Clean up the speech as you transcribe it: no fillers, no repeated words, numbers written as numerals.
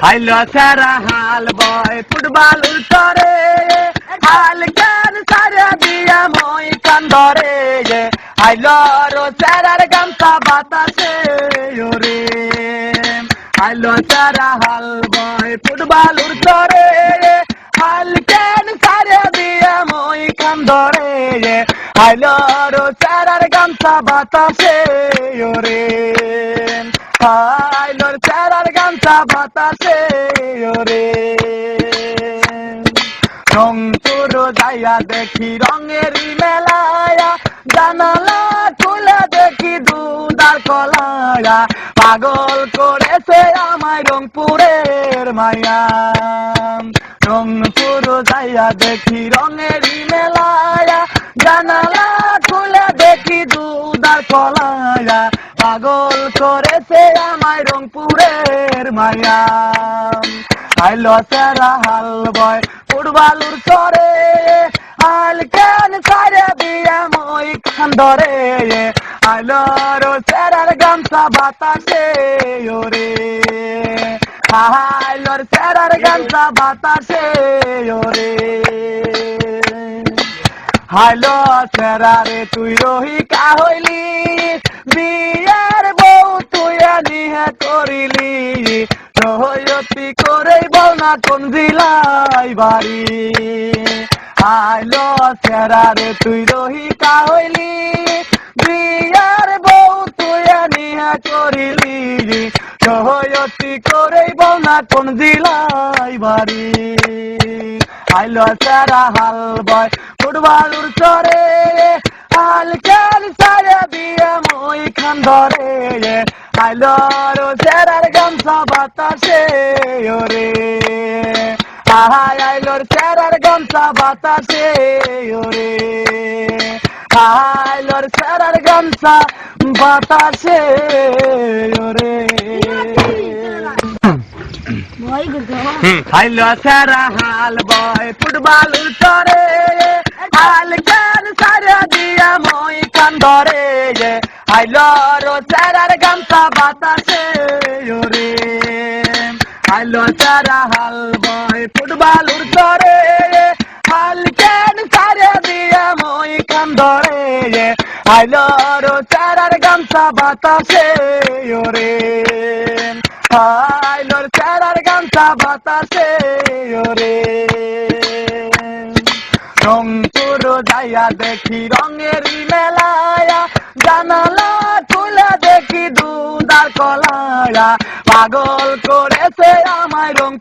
হাইলো সারা হাল বয় ফুটবল উল্টরে হাল কেন সারা দিয়া মই কান্দরে হাইলো রো সারার গামছা বাতাসে ওরে হাইলো সারা হাল বয় ফুটবল উল্টরে হাল কেন সারা দিয়া মই কান্দরে হাইলো রো সারার গামছা বাতাসে ওরে হাইলোর চারার গামছা বাতাসে ওরে রংপুর যাইয়া দেখি রঙেরই মেলায়া জানালা খুলে দেখি দুধার কলায়া পাগল করেছে আমায় রংপুরের মায়া রংপুর যাইয়া দেখি রঙেরই মেলায়া জানালা খুলে দেখি দুধার কলায়া পাগল করেছে আমায় রংপুরের মায়া আইলো সারা হাল বয় ফুটবলুর চরে হাল কেন সারে দিয়া মই খান্দরে আইলো রো সারার গামছা বাতাসে ওরে আইলোর সারার গামছা বাতাসে ওরে হাইলো সেরারে তুই রহিকা হইলি বিয়ার বউ তুই নিহে করিলি রহয়তি করে বল না কোন জিলাই বাড়ি হাইলো সেরারে তুই রহিকা হইলি বিয়ার বউ তুই নিহে করিলি রহয়তি করে বল না কোন জিলাই বাড়ি হাইলো সারা হাল বয় ফুটবলুর চরে হাল কেন সারে দিয়ে মই খান্দরে হাইলো রো সারার গামছা বাতাসে ওরে হাইলোর সারার গামছা বাতাসে ওরে হাইলোর সারার গামছা বাতাসে ওরে হাইলো সারা হাল বয় ফুটবলুর চরে হাল কেন সারা দিয়া মই কান্দরে হাইলো রো সারার গামছা বাতাসে ওরে হাইলো সারা হাল বয় ফুটবলুর চরে হাল কেন সারা দিয়া মই কান্দরে হাইলো রো সারার গামছা বাতাসে ওরে হাইলোর চারার গামছা বাতাসে ওরে রংপুর যাইয়া দেখি রঙেরই মেলায়া জানালা খুলে দেখি দুধার কলায়া পাগল করেছে আমায় রংপুর